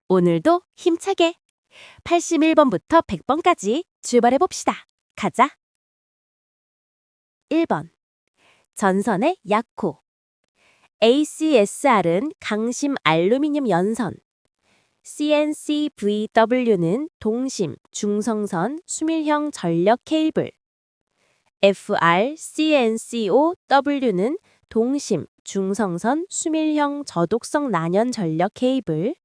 오늘도 힘차게 81번부터 100번까지 출발해봅시다. 가자. 1번. 전선의 약호. ACSR은 강심 알루미늄 연선. CNCVW는 동심 중성선 수밀형 전력 케이블. FRCNCOW는 동심 중성선 수밀형 저독성 난연 전력 케이블.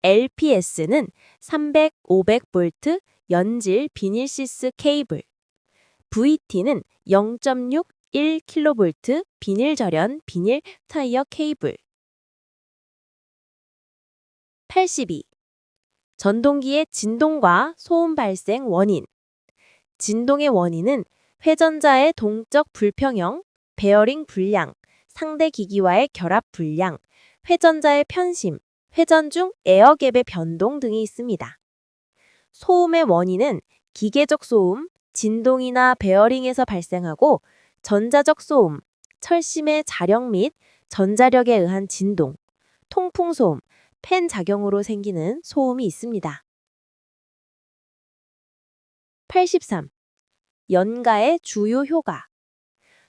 LPS는 300, 500V 연질 비닐시스 케이블. VT는 0.6, 1kV 비닐 절연 비닐 타이어 케이블. 82. 전동기의 진동과 소음 발생 원인. 진동의 원인은 회전자의 동적 불평형, 베어링 불량, 상대 기기와의 결합 불량, 회전자의 편심, 회전 중 에어갭의 변동 등이 있습니다. 소음의 원인은 기계적 소음, 진동이나 베어링에서 발생하고 전자적 소음, 철심의 자력 및 전자력에 의한 진동, 통풍소음, 팬 작용으로 생기는 소음이 있습니다. 83. 연가의 주요 효과.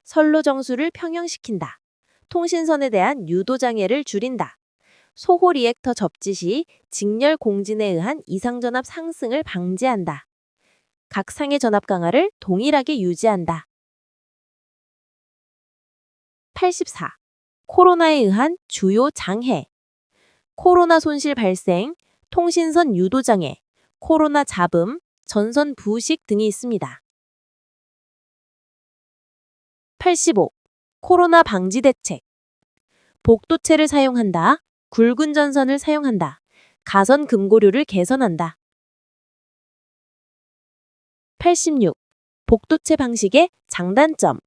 선로 정수를 평형시킨다. 통신선에 대한 유도 장애를 줄인다. 소호 리액터 접지 시 직렬 공진에 의한 이상전압 상승을 방지한다. 각 상의 전압 강하를 동일하게 유지한다. 84. 코로나에 의한 주요 장애. 코로나 손실 발생, 통신선 유도 장애, 코로나 잡음, 전선 부식 등이 있습니다. 85. 코로나 방지 대책. 복도체를 사용한다. 굵은 전선을 사용한다. 가선 금고료를 개선한다. 86. 복도체 방식의 장단점.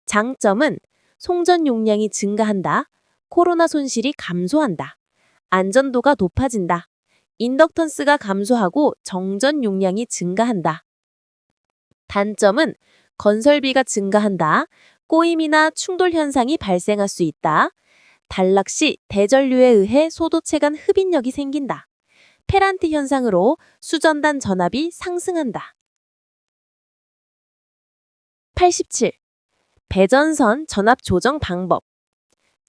장점은 송전 용량이 증가한다. 코로나 손실이 감소한다. 안전도가 높아진다. 인덕턴스가 감소하고 정전 용량이 증가한다. 단점은 건설비가 증가한다. 꼬임이나 충돌 현상이 발생할 수 있다. 단락 시 대전류에 의해 소도체 간 흡인력이 생긴다. 페란트 현상으로 수전단 전압이 상승한다. 87. 배전선 전압 조정 방법.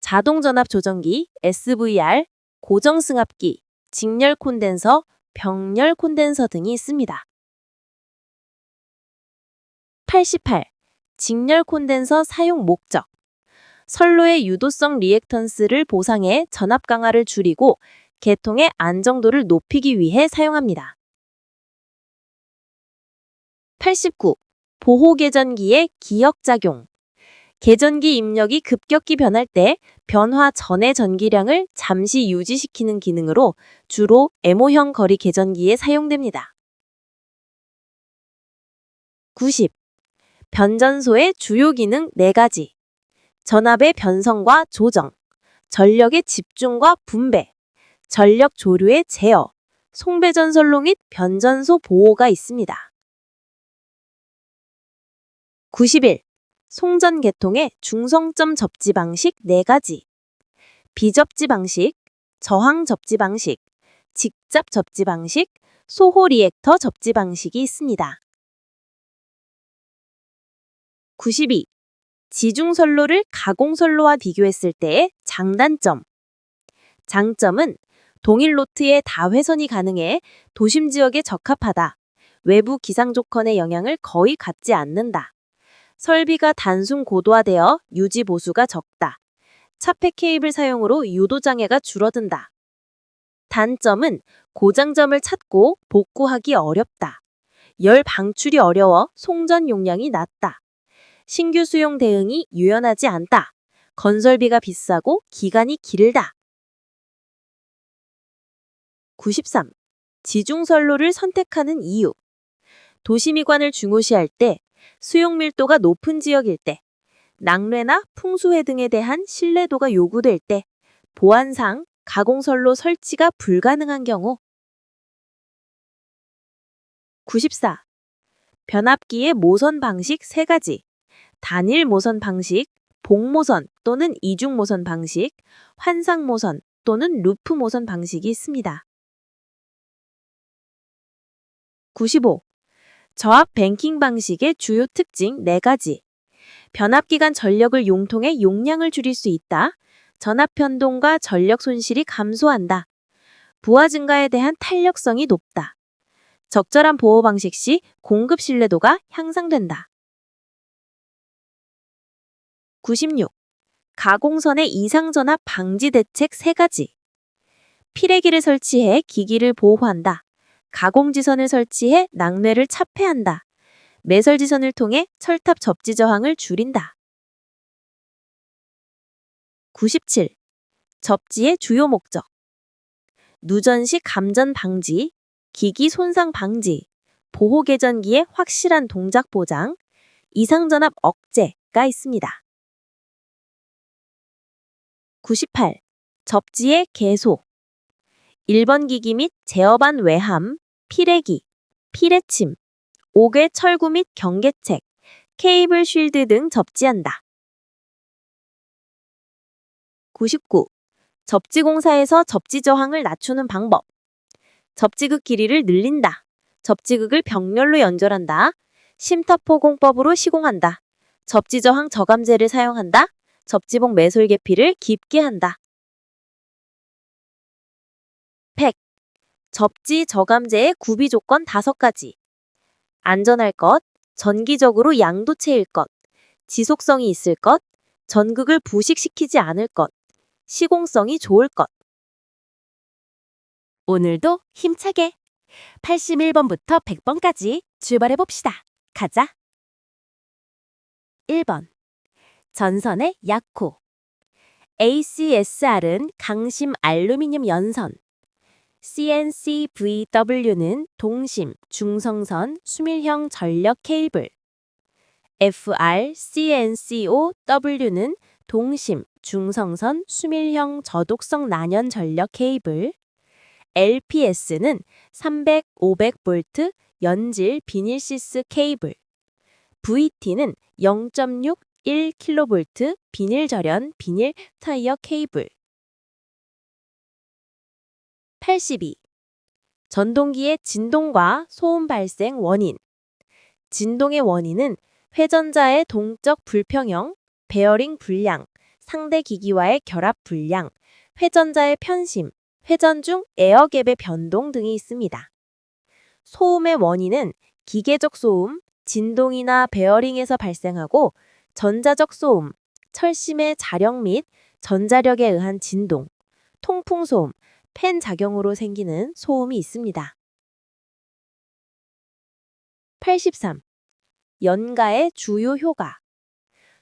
자동 전압 조정기, SVR, 고정 승합기, 직렬 콘덴서, 병렬 콘덴서 등이 있습니다. 88. 직렬 콘덴서 사용 목적. 선로의 유도성 리액턴스를 보상해 전압 강하를 줄이고 계통의 안정도를 높이기 위해 사용합니다. 89. 보호 계전기의 기역작용. 계전기 입력이 급격히 변할 때 변화 전의 전기량을 잠시 유지시키는 기능으로 주로 M호형 거리 계전기에 사용됩니다. 90. 변전소의 주요 기능 4가지. 전압의 변성과 조정, 전력의 집중과 분배, 전력 조류의 제어, 송배전선로 및 변전소 보호가 있습니다. 91. 송전 계통의 중성점 접지 방식 4가지. 비접지 방식, 저항 접지 방식, 직잡 접지 방식, 소호 리액터 접지 방식이 있습니다. 92. 지중선로를 가공선로와 비교했을 때의 장단점. 장점은 동일 로트의 다회선이 가능해 도심 지역에 적합하다. 외부 기상 조건의 영향을 거의 갖지 않는다. 설비가 단순 고도화되어 유지 보수가 적다. 차폐 케이블 사용으로 유도 장애가 줄어든다. 단점은 고장점을 찾고 복구하기 어렵다. 열 방출이 어려워 송전 용량이 낮다. 신규 수용 대응이 유연하지 않다. 건설비가 비싸고 기간이 길다. 93. 지중선로를 선택하는 이유. 도시미관을 중요시할 때, 수용 밀도가 높은 지역일 때, 낙뢰나 풍수해 등에 대한 신뢰도가 요구될 때, 보안상 가공선로 설치가 불가능한 경우. 94. 변압기의 모선 방식 3가지. 단일 모선 방식, 복모선 또는 이중 모선 방식, 환상 모선, 또는 루프 모선 방식이 있습니다. 95. 저압 뱅킹 방식의 주요 특징 4가지. 변압기관 전력을 용통해 용량을 줄일 수 있다. 전압 변동과 전력 손실이 감소한다. 부하 증가에 대한 탄력성이 높다. 적절한 보호 방식 시 공급 신뢰도가 향상된다. 96. 가공선의 이상전압 방지 대책 3가지. 피레기를 설치해 기기를 보호한다. 가공지선을 설치해 낙뢰를 차폐한다. 매설지선을 통해 철탑 접지 저항을 줄인다. 97. 접지의 주요 목적. 누전 시 감전 방지, 기기 손상 방지, 보호 개전기의 확실한 동작 보장, 이상전압 억제가 있습니다. 98. 접지의 개소. 1번 기기 및 제어반 외함, 피레기, 피레침, 옥외 철구 및 경계책, 케이블 쉴드 등 접지한다. 99. 접지공사에서 접지 저항을 낮추는 방법. 접지극 길이를 늘린다. 접지극을 병렬로 연결한다. 심터포공법으로 시공한다. 접지 저항 저감제를 사용한다. 접지봉 매솔 계피를 깊게 한다. 100. 접지 저감제의 구비 조건 5가지. 안전할 것, 전기적으로 양도체일 것, 지속성이 있을 것, 전극을 부식시키지 않을 것, 시공성이 좋을 것. 오늘도 힘차게 81번부터 100번까지 출발해봅시다. 가자. 1번. 전선의 약호. ACSR은 강심 알루미늄 연선, CNCVW는 동심 중성선 수밀형 전력 케이블, FRCNCOW는 동심 중성선 수밀형 저독성 난연 전력 케이블, LPS는 300, 500V 연질 비닐시스 케이블, VT는 0.6, 1kV 비닐 절연 비닐 타이어 케이블. 82. 전동기의 진동과 소음 발생 원인. 진동의 원인은 회전자의 동적 불평형, 베어링 불량, 상대 기기와의 결합 불량, 회전자의 편심, 회전 중 에어갭의 변동 등이 있습니다. 소음의 원인은 기계적 소음, 진동이나 베어링에서 발생하고 전자적 소음, 철심의 자력 및 전자력에 의한 진동, 통풍소음, 팬 작용으로 생기는 소음이 있습니다. 83. 연가의 주요 효과.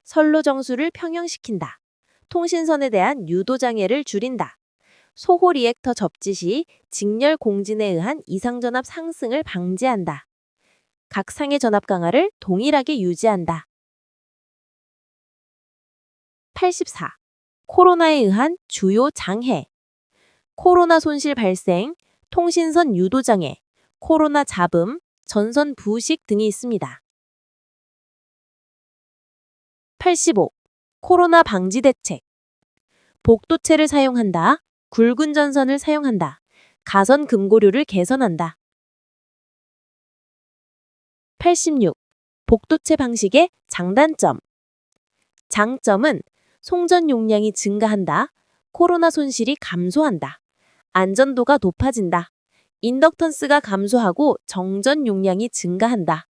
선로 정수를 평형시킨다. 통신선에 대한 유도 장애를 줄인다. 소호 리액터 접지 시 직렬 공진에 의한 이상전압 상승을 방지한다. 각 상의 전압 강하를 동일하게 유지한다. 84. 코로나에 의한 주요 장애. 코로나 손실 발생, 통신선 유도 장애, 코로나 잡음, 전선 부식 등이 있습니다. 85. 코로나 방지 대책. 복도체를 사용한다. 굵은 전선을 사용한다. 가선 금고류를 개선한다. 86. 복도체 방식의 장단점. 장점은 송전 용량이 증가한다. 코로나 손실이 감소한다. 안전도가 높아진다. 인덕턴스가 감소하고 정전 용량이 증가한다.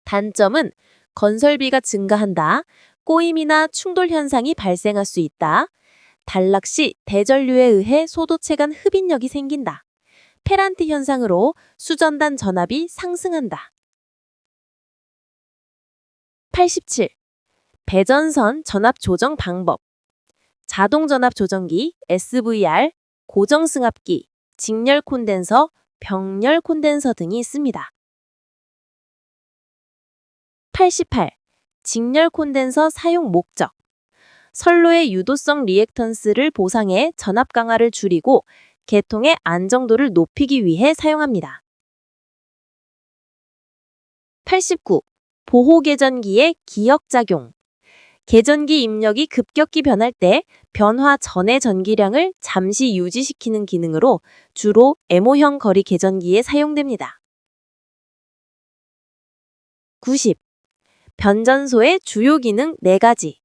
단점은 건설비가 증가한다. 꼬임이나 충돌 현상이 발생할 수 있다. 단락 시 대전류에 의해 소도체 간 흡인력이 생긴다. 페란티 현상으로 수전단 전압이 상승한다. 87. 배전선 전압 조정 방법. 자동 전압 조정기, SVR, 고정 승합기, 직렬 콘덴서, 병렬 콘덴서 등이 있습니다. 88. 직렬 콘덴서 사용 목적. 선로의 유도성 리액턴스를 보상해 전압 강하를 줄이고 계통의 안정도를 높이기 위해 사용합니다. 89. 보호 개전기의 기역작용. 계전기 입력이 급격히 변할 때 변화 전의 전기량을 잠시 유지시키는 기능으로 주로 MO형 거리 계전기에 사용됩니다. 90. 변전소의 주요 기능 4가지.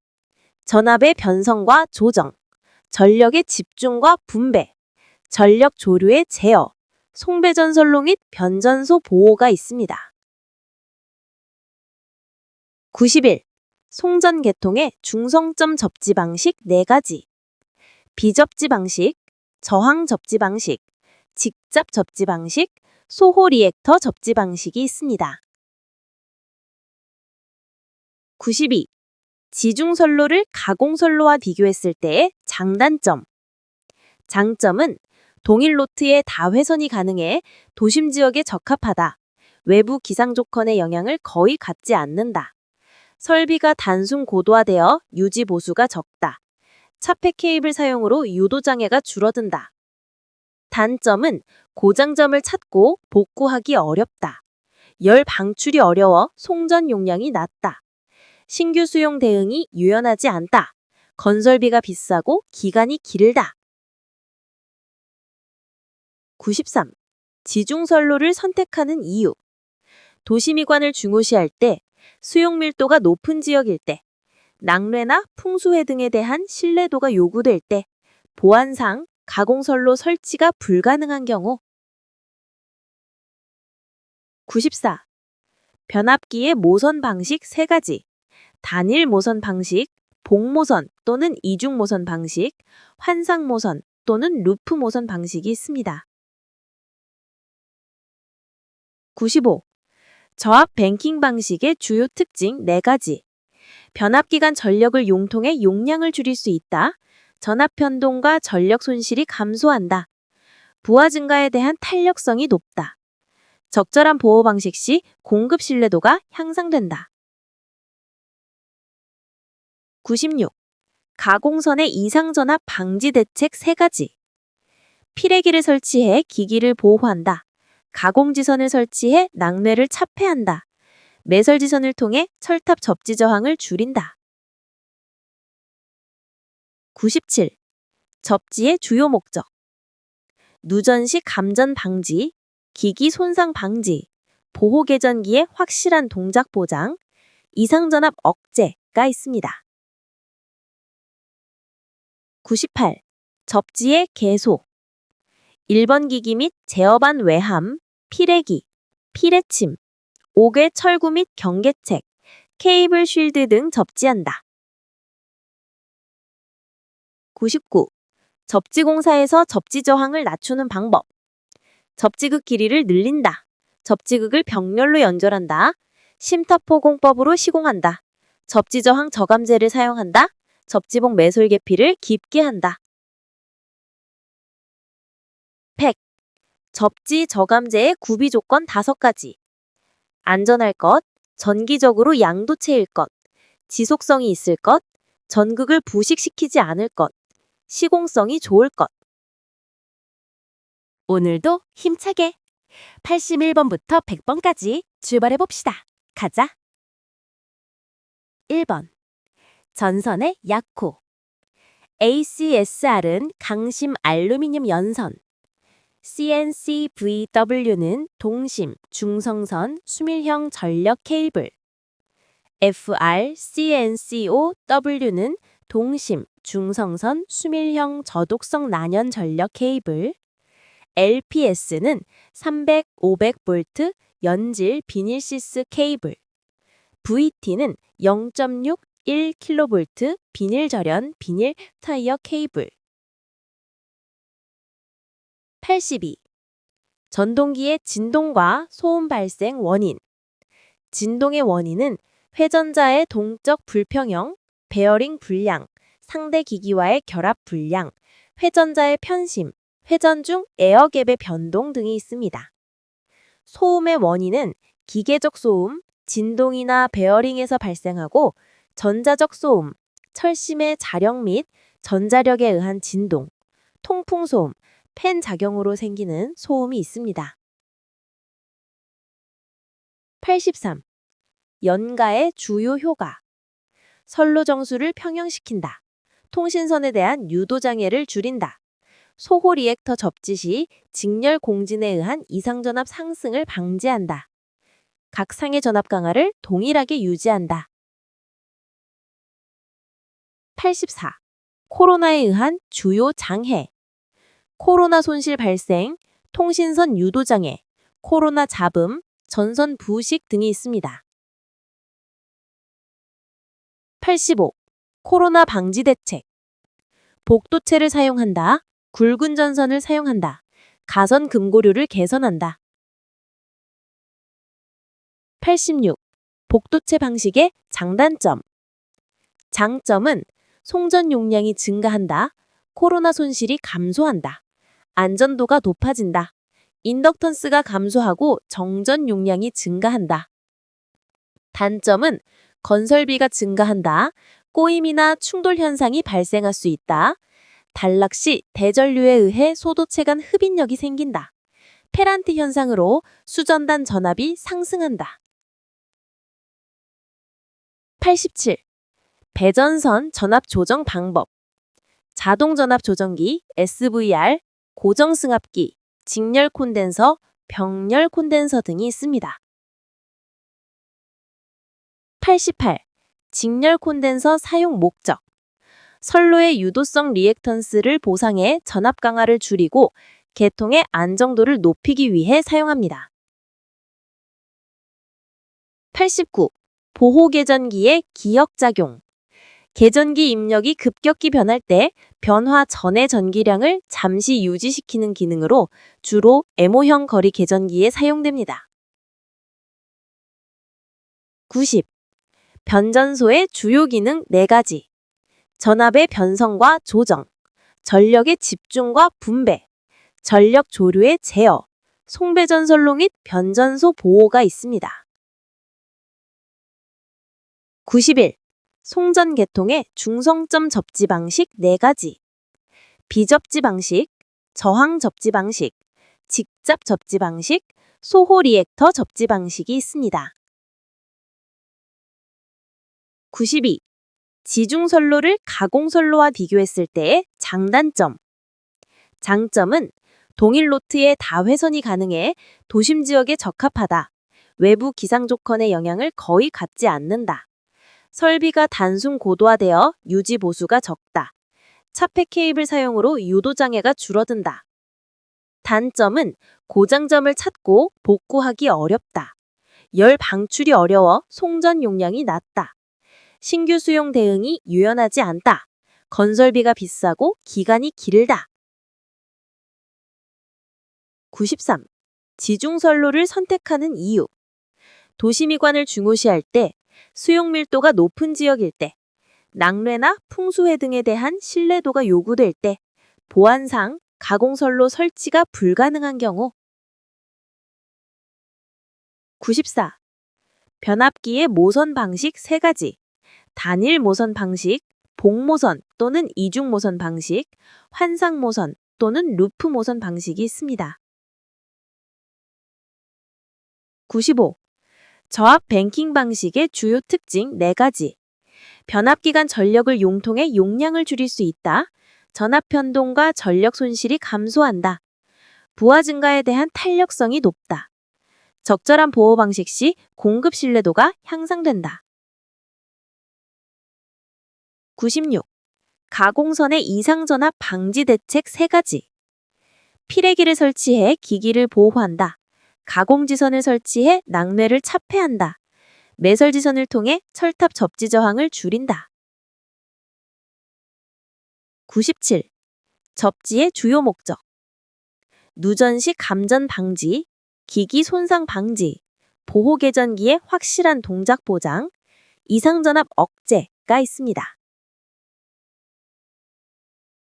전압의 변성과 조정, 전력의 집중과 분배, 전력 조류의 제어, 송배전선로 및 변전소 보호가 있습니다. 91. 송전 계통의 중성점 접지 방식 4가지. 비접지 방식, 저항 접지 방식, 직접 접지 방식, 소호 리액터 접지 방식이 있습니다. 92. 지중선로를 가공선로와 비교했을 때의 장단점. 장점은 동일 로트의 다회선이 가능해 도심 지역에 적합하다. 외부 기상 조건의 영향을 거의 받지 않는다. 설비가 단순 고도화되어 유지 보수가 적다. 차폐 케이블 사용으로 유도 장애가 줄어든다. 단점은 고장점을 찾고 복구하기 어렵다. 열 방출이 어려워 송전 용량이 낮다. 신규 수용 대응이 유연하지 않다. 건설비가 비싸고 기간이 길다. 93. 지중선로를 선택하는 이유. 도시미관을 중요시할 때, 수용 밀도가 높은 지역일 때, 낙뢰나 풍수해 등에 대한 신뢰도가 요구될 때, 보안상 가공선로 설치가 불가능한 경우. 94. 변압기의 모선 방식 3가지. 단일 모선 방식, 복모선 또는 이중 모선 방식, 환상 모선 또는 루프 모선 방식이 있습니다. 95. 저압 뱅킹 방식의 주요 특징 4가지. 변압기 간 전력을 용통해 용량을 줄일 수 있다. 전압 변동과 전력 손실이 감소한다. 부하 증가에 대한 탄력성이 높다. 적절한 보호 방식 시 공급 신뢰도가 향상된다. 96. 가공선의 이상 전압 방지 대책 3가지. 피레기를 설치해 기기를 보호한다. 가공지선을 설치해 낙뢰를 차폐한다. 매설지선을 통해 철탑 접지 저항을 줄인다. 97. 접지의 주요 목적. 누전 시 감전 방지, 기기 손상 방지, 보호 계전기의 확실한 동작 보장, 이상 전압 억제가 있습니다. 98. 접지의 개소. 1번 기기 및 제어반 외함, 피레기, 피레침, 옥외 철구 및 경계책, 케이블 쉴드 등 접지한다. 99. 접지공사에서 접지 저항을 낮추는 방법. 접지극 길이를 늘린다. 접지극을 병렬로 연결한다. 심타포 공법으로 시공한다. 접지 저항 저감제를 사용한다. 접지봉 매솔 계피를 깊게 한다. 100. 접지 저감제의 구비 조건 5가지. 안전할 것, 전기적으로 양도체일 것, 지속성이 있을 것, 전극을 부식시키지 않을 것, 시공성이 좋을 것. 오늘도 힘차게 81번부터 100번까지 출발해봅시다. 가자. 1번. 전선의 약호. ACSR은 강심 알루미늄 연선, CNCVW는 동심, 중성선, 수밀형 전력 케이블, FRCNCOW는 동심, 중성선, 수밀형 저독성 난연 전력 케이블, LPS는 300, 500V 연질 비닐시스 케이블, VT는 0.6, 1kV 비닐 절연 비닐 타이어 케이블. 82. 전동기의 진동과 소음 발생 원인. 진동의 원인은 회전자의 동적 불평형, 베어링 불량, 상대 기기와의 결합 불량, 회전자의 편심, 회전 중 에어갭의 변동 등이 있습니다. 소음의 원인은 기계적 소음, 진동이나 베어링에서 발생하고 전자적 소음, 철심의 자력 및 전자력에 의한 진동, 통풍 소음, 팬 작용으로 생기는 소음이 있습니다. 83. 연가의 주요 효과. 선로 정수를 평형시킨다. 통신선에 대한 유도 장애를 줄인다. 소호 리액터 접지 시 직렬 공진에 의한 이상전압 상승을 방지한다. 각 상의 전압 강하를 동일하게 유지한다. 84. 코로나에 의한 주요 장애. 코로나 손실 발생, 통신선 유도 장애, 코로나 잡음, 전선 부식 등이 있습니다. 85. 코로나 방지 대책. 복도체를 사용한다. 굵은 전선을 사용한다. 가선 금고료를 개선한다. 86. 복도체 방식의 장단점. 장점은 송전 용량이 증가한다. 코로나 손실이 감소한다. 안전도가 높아진다. 인덕턴스가 감소하고 정전 용량이 증가한다. 단점은 건설비가 증가한다. 꼬임이나 충돌 현상이 발생할 수 있다. 단락 시 대전류에 의해 소도체 간 흡인력이 생긴다. 페란트 현상으로 수전단 전압이 상승한다. 87. 배전선 전압 조정 방법. 자동 전압 조정기, SVR, 고정 승합기, 직렬 콘덴서, 병렬 콘덴서 등이 있습니다. 88. 직렬 콘덴서 사용 목적. 선로의 유도성 리액턴스를 보상해 전압 강하를 줄이고 계통의 안정도를 높이기 위해 사용합니다. 89. 보호 계전기의 기역작용. 계전기 입력이 급격히 변할 때 변화 전의 전기량을 잠시 유지시키는 기능으로 주로 MO형 거리 계전기에 사용됩니다. 90. 변전소의 주요 기능 4가지. 전압의 변성과 조정, 전력의 집중과 분배, 전력 조류의 제어, 송배전선로 및 변전소 보호가 있습니다. 91. 송전 계통의 중성점 접지 방식 4가지. 비접지 방식, 저항 접지 방식, 직잡 접지 방식, 소호 리액터 접지 방식이 있습니다. 92. 지중선로를 가공선로와 비교했을 때의 장단점. 장점은 동일 로트의 다회선이 가능해 도심 지역에 적합하다. 외부 기상 조건의 영향을 거의 갖지 않는다. 설비가 단순 고도화되어 유지 보수가 적다. 차폐 케이블 사용으로 유도 장애가 줄어든다. 단점은 고장점을 찾고 복구하기 어렵다. 열 방출이 어려워 송전 용량이 낮다. 신규 수용 대응이 유연하지 않다. 건설비가 비싸고 기간이 길다. 93. 지중선로를 선택하는 이유. 도시미관을 중요시할 때, 수용 밀도가 높은 지역일 때, 낙뢰나 풍수해 등에 대한 신뢰도가 요구될 때, 보안상 가공선로 설치가 불가능한 경우. 94. 변압기의 모선 방식 3가지. 단일 모선 방식, 복모선 또는 이중 모선 방식, 환상 모선 또는 루프 모선 방식이 있습니다. 95. 저압 뱅킹 방식의 주요 특징 4가지. 변압기간 전력을 용통해 용량을 줄일 수 있다. 전압 변동과 전력 손실이 감소한다. 부하 증가에 대한 탄력성이 높다. 적절한 보호 방식 시 공급 신뢰도가 향상된다. 96. 가공선의 이상전압 방지 대책 3가지. 피레기를 설치해 기기를 보호한다. 가공지선을 설치해 낙뢰를 차폐한다. 매설지선을 통해 철탑 접지 저항을 줄인다. 97. 접지의 주요 목적. 누전 시 감전 방지, 기기 손상 방지, 보호 계전기의 확실한 동작 보장, 이상전압 억제가 있습니다.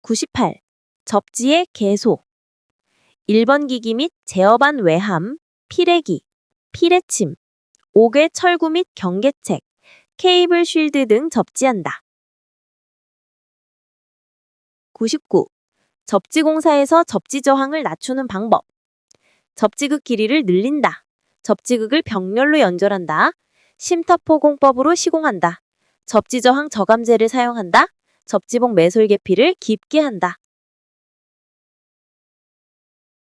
98. 접지의 개소. 1번 기기 및 제어반 외함, 피레기, 피레침, 옥외 철구 및 경계책, 케이블 쉴드 등 접지한다. 99. 접지공사에서 접지 저항을 낮추는 방법. 접지극 길이를 늘린다. 접지극을 병렬로 연결한다. 심터포 공법으로 시공한다. 접지 저항 저감제를 사용한다. 접지봉 매솔 계피를 깊게 한다.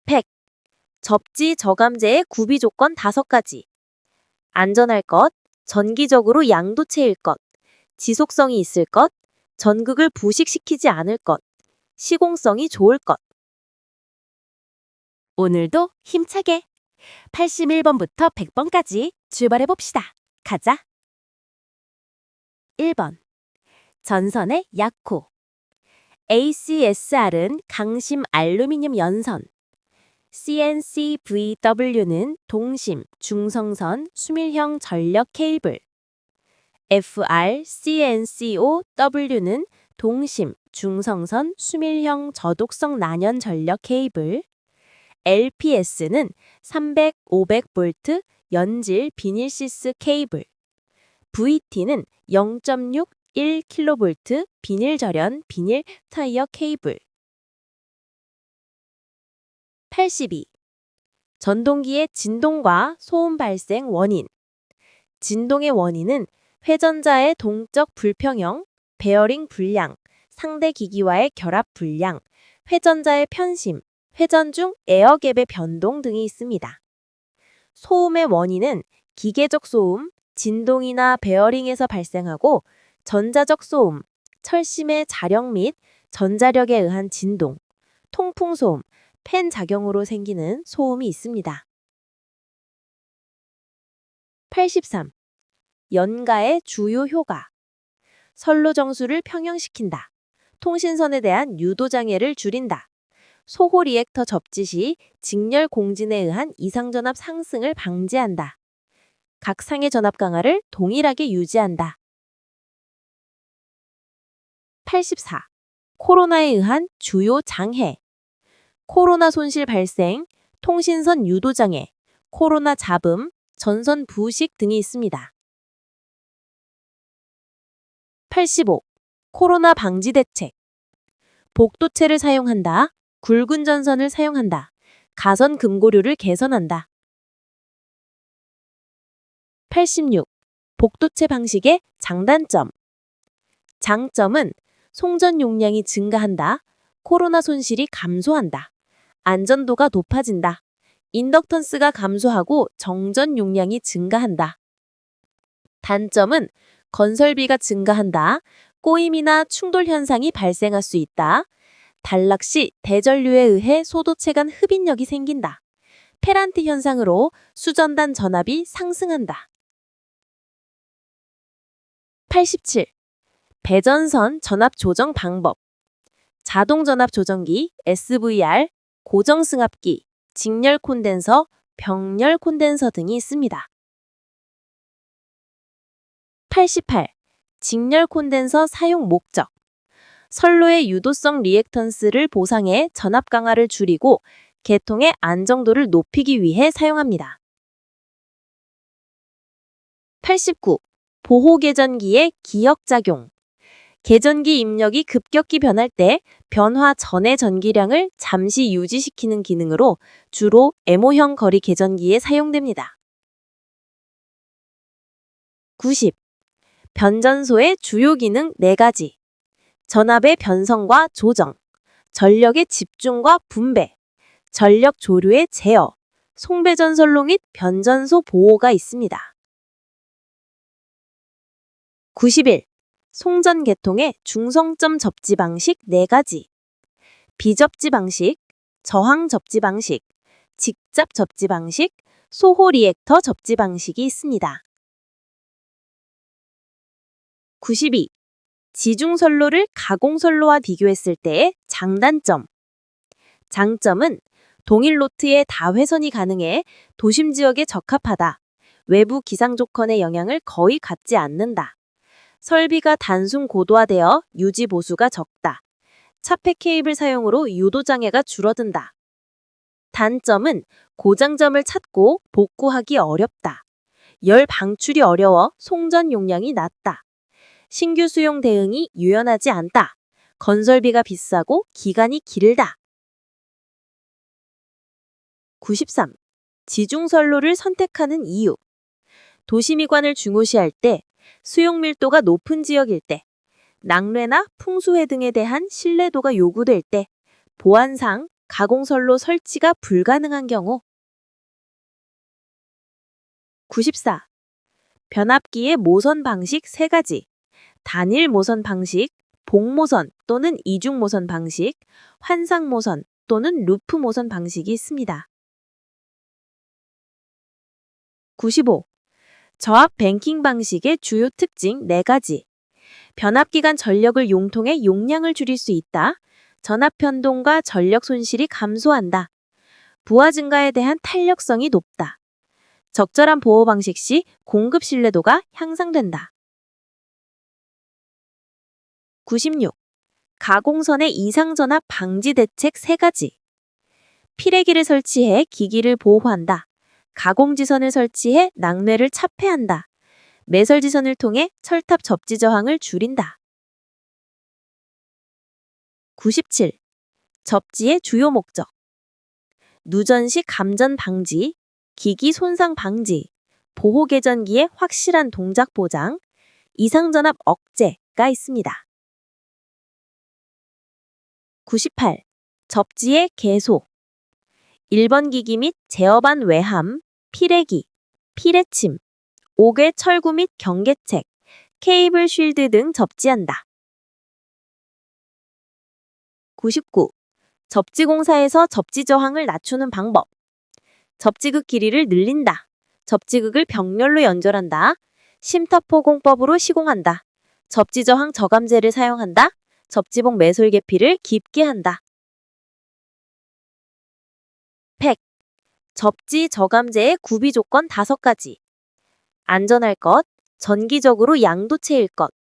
100. 접지 저감제의 구비 조건 5가지. 안전할 것, 전기적으로 양도체일 것, 지속성이 있을 것, 전극을 부식시키지 않을 것, 시공성이 좋을 것. 오늘도 힘차게 81번부터 100번까지 출발해 봅시다. 가자. 1번. 전선의 약호. ACSR은 강심 알루미늄 연선. CNCVW는 동심, 중성선, 수밀형 전력 케이블. FRCNCOW는 동심, 중성선, 수밀형 저독성 난연 전력 케이블. LPS는 300, 500V 연질 비닐시스 케이블. VT는 0.6, 1kV 비닐 절연 비닐 타이어 케이블. 82. 전동기의 진동과 소음 발생 원인. 진동의 원인은 회전자의 동적 불평형, 베어링 불량, 상대 기기와의 결합 불량, 회전자의 편심, 회전 중 에어갭의 변동 등이 있습니다. 소음의 원인은 기계적 소음, 진동이나 베어링에서 발생하고 전자적 소음, 철심의 자력 및 전자력에 의한 진동, 통풍 소음, 팬 작용으로 생기는 소음이 있습니다. 83. 연가의 주요 효과. 선로 정수를 평형시킨다. 통신선에 대한 유도 장애를 줄인다. 소호 리액터 접지 시 직렬 공진에 의한 이상전압 상승을 방지한다. 각 상의 전압 강하를 동일하게 유지한다. 84. 코로나에 의한 주요 장애. 코로나 손실 발생, 통신선 유도 장애, 코로나 잡음, 전선 부식 등이 있습니다. 85. 코로나 방지 대책. 복도체를 사용한다. 굵은 전선을 사용한다. 가선 금고류를 개선한다. 86. 복도체 방식의 장단점. 장점은 송전 용량이 증가한다. 코로나 손실이 감소한다. 안전도가 높아진다. 인덕턴스가 감소하고 정전 용량이 증가한다. 단점은 건설비가 증가한다. 꼬임이나 충돌 현상이 발생할 수 있다. 단락 시 대전류에 의해 소도체 간 흡인력이 생긴다. 페란티 현상으로 수전단 전압이 상승한다. 87. 배전선 전압 조정 방법. 자동 전압 조정기, SVR, 고정 승합기, 직렬 콘덴서, 병렬 콘덴서 등이 있습니다. 88. 직렬 콘덴서 사용 목적. 선로의 유도성 리액턴스를 보상해 전압 강하를 줄이고 계통의 안정도를 높이기 위해 사용합니다. 89. 보호 계전기의 기역작용. 계전기 입력이 급격히 변할 때 변화 전의 전기량을 잠시 유지시키는 기능으로 주로 MO형 거리 계전기에 사용됩니다. 90. 변전소의 주요 기능 4가지. 전압의 변성과 조정, 전력의 집중과 분배, 전력 조류의 제어, 송배전선로 및 변전소 보호가 있습니다. 91. 송전 계통의 중성점 접지 방식 4가지. 비접지 방식, 저항 접지 방식, 직잡 접지 방식, 소호 리액터 접지 방식이 있습니다. 92. 지중선로를 가공선로와 비교했을 때의 장단점. 장점은 동일 로트의 다회선이 가능해 도심 지역에 적합하다. 외부 기상 조건의 영향을 거의 갖지 않는다. 설비가 단순 고도화되어 유지 보수가 적다. 차폐 케이블 사용으로 유도 장애가 줄어든다. 단점은 고장점을 찾고 복구하기 어렵다. 열 방출이 어려워 송전 용량이 낮다. 신규 수용 대응이 유연하지 않다. 건설비가 비싸고 기간이 길다. 93. 지중선로를 선택하는 이유. 도시미관을 중요시할 때 수용 밀도가 높은 지역일 때, 낙뢰나 풍수해 등에 대한 신뢰도가 요구될 때, 보안상 가공선로 설치가 불가능한 경우. 94. 변압기의 모선 방식 3가지. 단일 모선 방식, 복모선 또는 이중 모선 방식, 환상 모선 또는 루프 모선 방식이 있습니다. 95. 저압 뱅킹 방식의 주요 특징 4가지. 변압기 간 전력을 용통해 용량을 줄일 수 있다. 전압 변동과 전력 손실이 감소한다. 부하 증가에 대한 탄력성이 높다. 적절한 보호 방식 시 공급 신뢰도가 향상된다. 96. 가공선의 이상전압 방지 대책 3가지. 피레기를 설치해 기기를 보호한다. 가공지선을 설치해 낙뢰를 차폐한다. 매설지선을 통해 철탑 접지 저항을 줄인다. 97. 접지의 주요 목적. 누전 시 감전 방지, 기기 손상 방지, 보호 개전기의 확실한 동작 보장, 이상전압 억제가 있습니다. 98. 접지의 개소. 1번 기기 및 제어반 외함, 피레기, 피레침, 옥외 철구 및 경계책, 케이블 쉴드 등 접지한다. 99. 접지공사에서 접지 저항을 낮추는 방법. 접지극 길이를 늘린다. 접지극을 병렬로 연결한다. 심터포공법으로 시공한다. 접지 저항 저감제를 사용한다. 접지봉 매솔 계피를 깊게 한다. 100. 접지 저감제의 구비 조건 5가지. 안전할 것, 전기적으로 양도체일 것,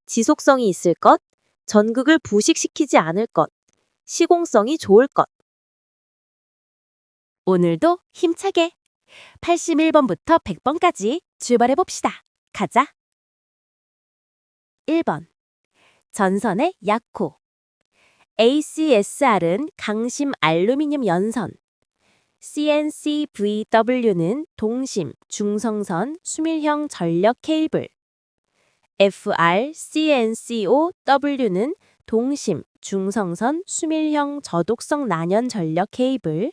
지속성이 있을 것, 전극을 부식시키지 않을 것, 시공성이 좋을 것. 오늘도 힘차게 81번부터 100번까지 출발해봅시다. 가자. 1번. 전선의 약호. ACSR은 강심 알루미늄 연선, CNCVW는 동심 중성선 수밀형 전력 케이블, FRCNCOW는 동심 중성선 수밀형 저독성 난연 전력 케이블,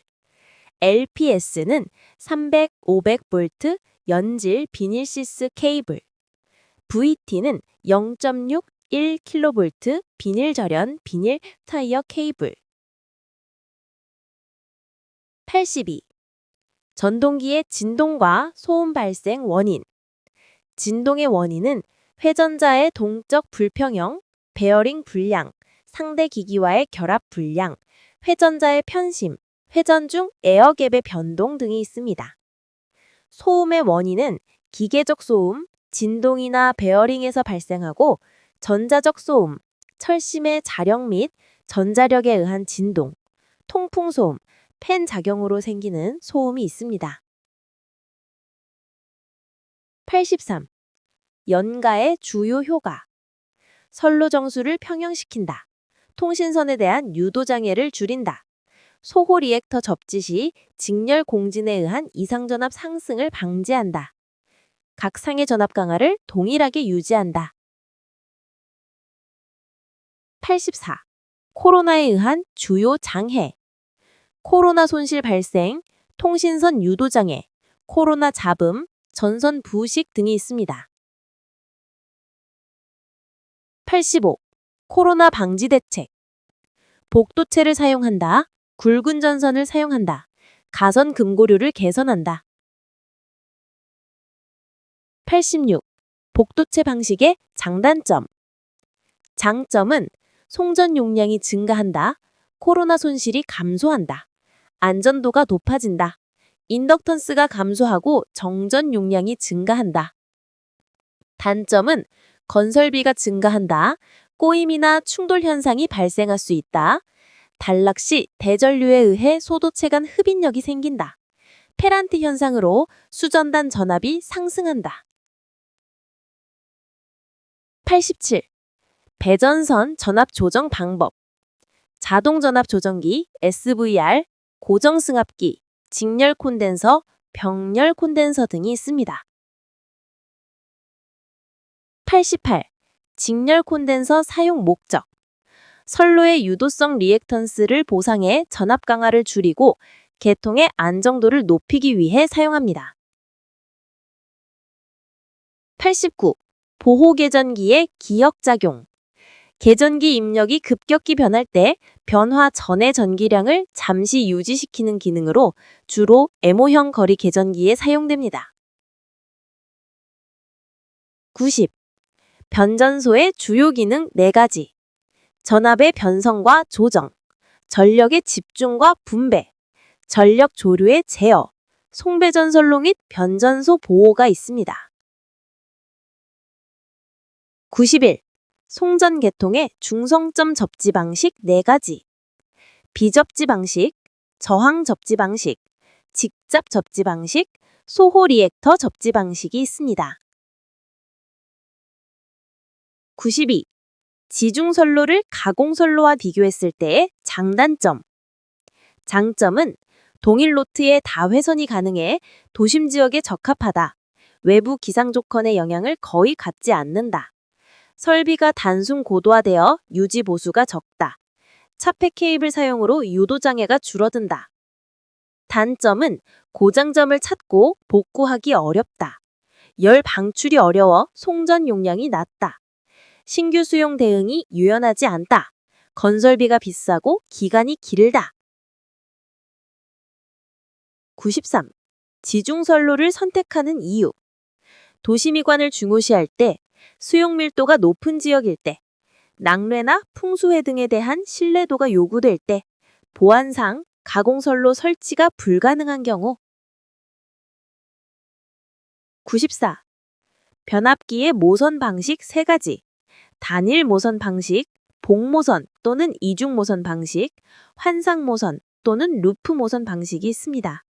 LPS는 300, 500V 연질 비닐시스 케이블, VT는 0.6, 1kV 비닐 절연 비닐 타이어 케이블. 82. 전동기의 진동과 소음 발생 원인. 진동의 원인은 회전자의 동적 불평형, 베어링 불량, 상대 기기와의 결합 불량, 회전자의 편심, 회전 중 에어갭의 변동 등이 있습니다. 소음의 원인은 기계적 소음, 진동이나 베어링에서 발생하고 전자적 소음, 철심의 자력 및 전자력에 의한 진동, 통풍소음, 팬 작용으로 생기는 소음이 있습니다. 83. 연가의 주요 효과. 선로 정수를 평형시킨다. 통신선에 대한 유도 장애를 줄인다. 소호 리액터 접지 시 직렬 공진에 의한 이상전압 상승을 방지한다. 각 상의 전압 강하를 동일하게 유지한다. 84. 코로나에 의한 주요 장애. 코로나 손실 발생, 통신선 유도 장애, 코로나 잡음, 전선 부식 등이 있습니다. 85. 코로나 방지 대책. 복도체를 사용한다. 굵은 전선을 사용한다. 가선 금고료를 개선한다. 86. 복도체 방식의 장단점. 장점은 송전 용량이 증가한다. 코로나 손실이 감소한다. 안전도가 높아진다. 인덕턴스가 감소하고 정전 용량이 증가한다. 단점은 건설비가 증가한다. 꼬임이나 충돌 현상이 발생할 수 있다. 단락 시 대전류에 의해 소도체 간 흡인력이 생긴다. 페란트 현상으로 수전단 전압이 상승한다. 87. 배전선 전압 조정 방법. 자동 전압 조정기, SVR, 고정 승합기, 직렬 콘덴서, 병렬 콘덴서 등이 있습니다. 88. 직렬 콘덴서 사용 목적. 선로의 유도성 리액턴스를 보상해 전압 강화를 줄이고 계통의 안정도를 높이기 위해 사용합니다. 89. 보호 계전기의 기역작용. 계전기 입력이 급격히 변할 때 변화 전의 전기량을 잠시 유지시키는 기능으로 주로 MO형 거리 계전기에 사용됩니다. 90. 변전소의 주요 기능 4가지. 전압의 변성과 조정, 전력의 집중과 분배, 전력 조류의 제어, 송배전선로 및 변전소 보호가 있습니다. 91. 송전 계통의 중성점 접지 방식 4가지. 비접지 방식, 저항 접지 방식, 직잡 접지 방식, 소호 리액터 접지 방식이 있습니다. 92. 지중선로를 가공선로와 비교했을 때의 장단점. 장점은 동일 로트의 다회선이 가능해 도심 지역에 적합하다. 외부 기상 조건의 영향을 거의 받지 않는다. 설비가 단순 고도화되어 유지 보수가 적다. 차폐 케이블 사용으로 유도 장애가 줄어든다. 단점은 고장점을 찾고 복구하기 어렵다. 열 방출이 어려워 송전 용량이 낮다. 신규 수용 대응이 유연하지 않다. 건설비가 비싸고 기간이 길다. 93. 지중선로를 선택하는 이유. 도시미관을 중요시할 때, 수용 밀도가 높은 지역일 때, 낙뢰나 풍수해 등에 대한 신뢰도가 요구될 때, 보안상 가공선로 설치가 불가능한 경우. 94. 변압기의 모선 방식 3가지. 단일 모선 방식, 복모선 또는 이중 모선 방식, 환상 모선 또는 루프 모선 방식이 있습니다.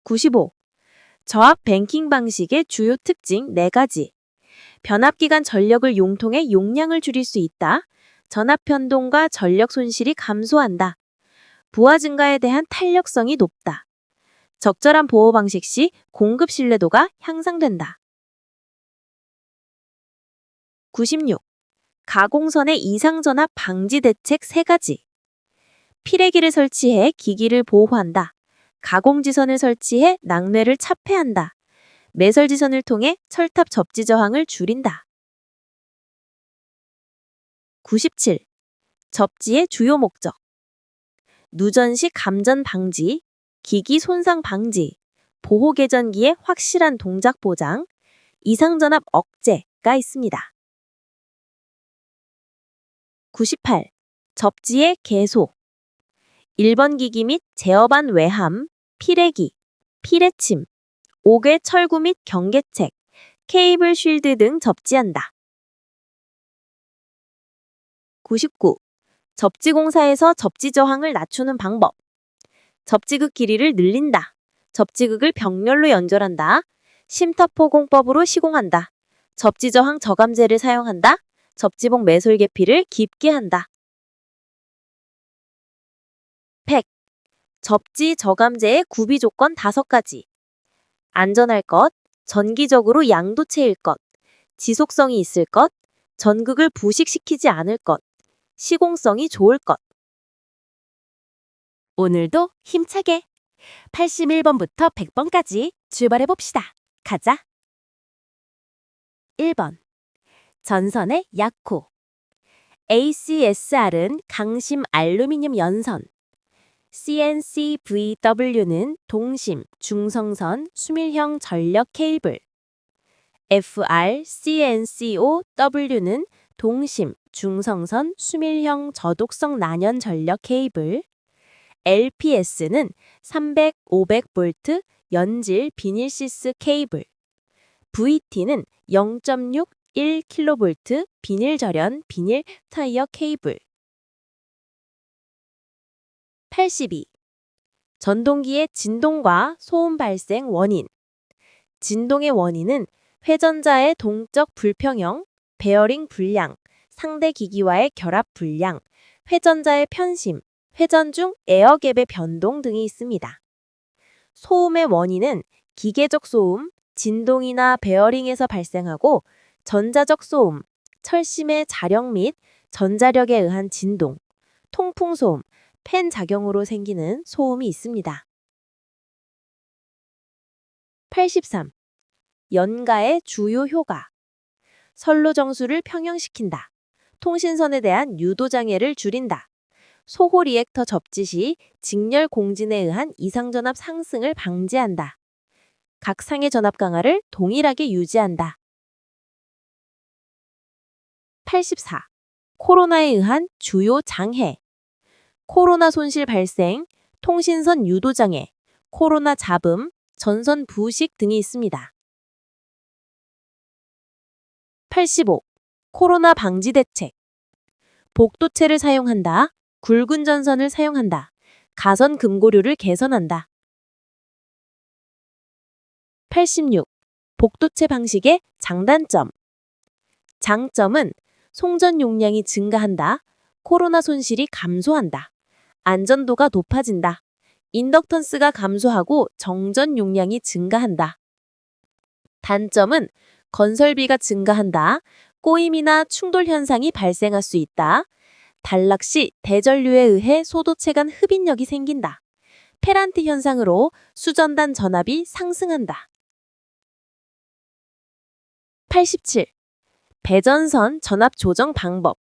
95. 저압 뱅킹 방식의 주요 특징 4가지. 변압기 간 전력을 용통해 용량을 줄일 수 있다. 전압 변동과 전력 손실이 감소한다. 부하 증가에 대한 탄력성이 높다. 적절한 보호 방식 시 공급 신뢰도가 향상된다. 96. 가공선의 이상전압 방지 대책 3가지. 피레기를 설치해 기기를 보호한다. 가공지선을 설치해 낙뢰를 차폐한다. 매설지선을 통해 철탑 접지 저항을 줄인다. 97. 접지의 주요 목적. 누전 시 감전 방지, 기기 손상 방지, 보호 계전기의 확실한 동작 보장, 이상전압 억제가 있습니다. 98. 접지의 개소. 1번 기기 및 제어반 외함, 피레기, 피레침, 옥외 철구 및 경계책, 케이블 쉴드 등 접지한다. 99. 접지공사에서 접지 저항을 낮추는 방법. 접지극 길이를 늘린다. 접지극을 병렬로 연결한다. 심타포 공법으로 시공한다. 접지 저항 저감제를 사용한다. 접지봉 매솔 계피를 깊게 한다. 100. 접지 저감제의 구비 조건 5가지. 안전할 것, 전기적으로 양도체일 것, 지속성이 있을 것, 전극을 부식시키지 않을 것, 시공성이 좋을 것. 오늘도 힘차게 81번부터 100번까지 출발해봅시다. 가자. 1번. 전선의 약호. ACSR은 강심 알루미늄 연선, CNCVW는 동심, 중성선, 수밀형 전력 케이블, FRCNCOW는 동심, 중성선, 수밀형 저독성 난연 전력 케이블, LPS는 300, 500V 연질 비닐시스 케이블, VT는 0.6, 1kV 비닐 절연 비닐 타이어 케이블. 82. 전동기의 진동과 소음 발생 원인. 진동의 원인은 회전자의 동적 불평형, 베어링 불량, 상대 기기와의 결합 불량, 회전자의 편심, 회전 중 에어갭의 변동 등이 있습니다. 소음의 원인은 기계적 소음, 진동이나 베어링에서 발생하고 전자적 소음, 철심의 자력 및 전자력에 의한 진동, 통풍 소음, 팬 작용으로 생기는 소음이 있습니다. 83. 연가의 주요 효과. 선로 정수를 평형시킨다. 통신선에 대한 유도 장애를 줄인다. 소호 리액터 접지 시 직렬 공진에 의한 이상전압 상승을 방지한다. 각 상의 전압 강하를 동일하게 유지한다. 84. 코로나에 의한 주요 장애. 코로나 손실 발생, 통신선 유도 장애, 코로나 잡음, 전선 부식 등이 있습니다. 85. 코로나 방지 대책. 복도체를 사용한다. 굵은 전선을 사용한다. 가선 금고료를 개선한다. 86. 복도체 방식의 장단점. 장점은 송전 용량이 증가한다. 코로나 손실이 감소한다. 안전도가 높아진다. 인덕턴스가 감소하고 정전 용량이 증가한다. 단점은 건설비가 증가한다. 꼬임이나 충돌 현상이 발생할 수 있다. 단락 시 대전류에 의해 소도체 간 흡인력이 생긴다. 페란트 현상으로 수전단 전압이 상승한다. 87. 배전선 전압 조정 방법.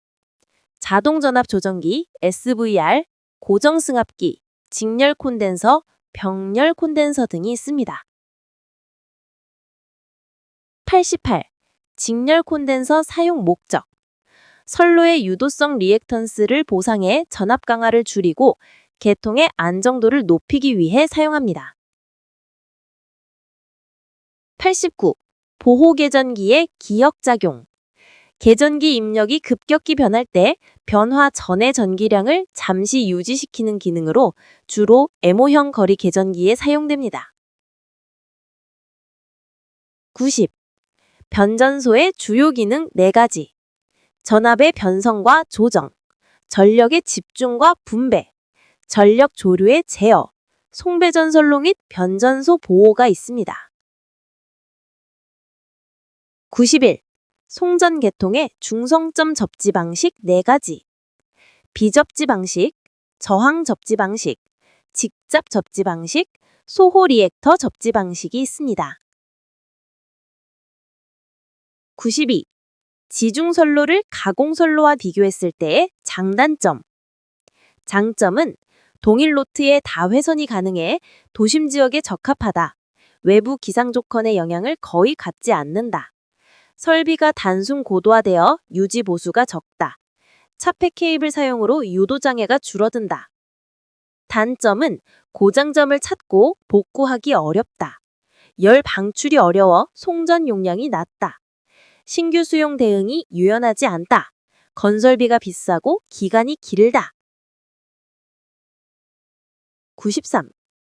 자동 전압 조정기, SVR, 고정 승합기, 직렬 콘덴서, 병렬 콘덴서 등이 있습니다. 88. 직렬 콘덴서 사용 목적. 선로의 유도성 리액턴스를 보상해 전압 강하를 줄이고 계통의 안정도를 높이기 위해 사용합니다. 89. 보호 계전기의 기역작용. 계전기 입력이 급격히 변할 때 변화 전의 전기량을 잠시 유지시키는 기능으로 주로 MO형 거리 계전기에 사용됩니다. 90. 변전소의 주요 기능 4가지. 전압의 변성과 조정, 전력의 집중과 분배, 전력 조류의 제어, 송배전선로 및 변전소 보호가 있습니다. 91. 송전 계통의 중성점 접지 방식 4가지. 비접지 방식, 저항 접지 방식, 직잡 접지 방식, 소호 리액터 접지 방식이 있습니다. 92. 지중선로를 가공선로와 비교했을 때의 장단점. 장점은 동일 로트의 다회선이 가능해 도심 지역에 적합하다. 외부 기상 조건의 영향을 거의 갖지 않는다. 설비가 단순 고도화되어 유지 보수가 적다. 차폐 케이블 사용으로 유도 장애가 줄어든다. 단점은 고장점을 찾고 복구하기 어렵다. 열 방출이 어려워 송전 용량이 낮다. 신규 수용 대응이 유연하지 않다. 건설비가 비싸고 기간이 길다. 93.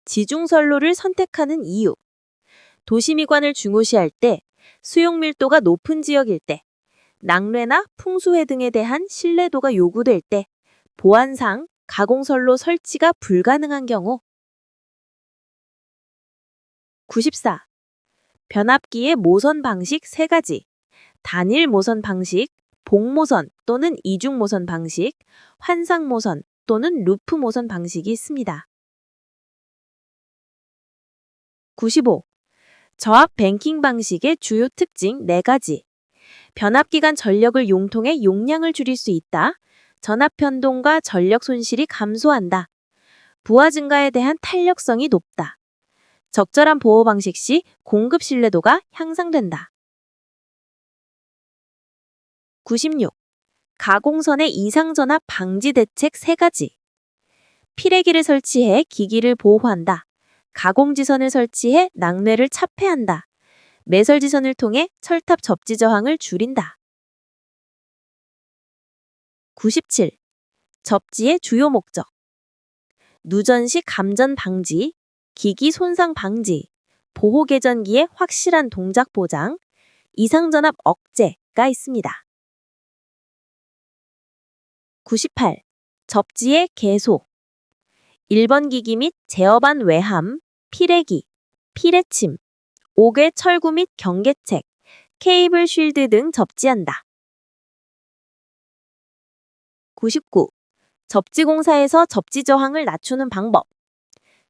지중선로를 선택하는 이유. 도시미관을 중요시할 때, 수용 밀도가 높은 지역일 때, 낙뢰나 풍수해 등에 대한 신뢰도가 요구될 때, 보안상 가공선로 설치가 불가능한 경우. 94. 변압기의 모선 방식 3가지. 단일 모선 방식, 복모선 또는 이중 모선 방식, 환상 모선 또는 루프 모선 방식이 있습니다. 95. 저압 뱅킹 방식의 주요 특징 4가지. 변압기 간 전력을 용통해 용량을 줄일 수 있다. 전압 변동과 전력 손실이 감소한다. 부하 증가에 대한 탄력성이 높다. 적절한 보호 방식 시 공급 신뢰도가 향상된다. 96. 가공선의 이상전압 방지 대책 3가지. 피레기를 설치해 기기를 보호한다. 가공지선을 설치해 낙뢰를 차폐한다. 매설지선을 통해 철탑 접지 저항을 줄인다. 97. 접지의 주요 목적. 누전 시 감전 방지, 기기 손상 방지, 보호 계전기의 확실한 동작 보장, 이상전압 억제가 있습니다. 98. 접지의 개소. 1번 기기 및 제어반 외함, 피레기, 피레침, 옥외 철구 및 경계책, 케이블 쉴드 등 접지한다. 99. 접지공사에서 접지 저항을 낮추는 방법.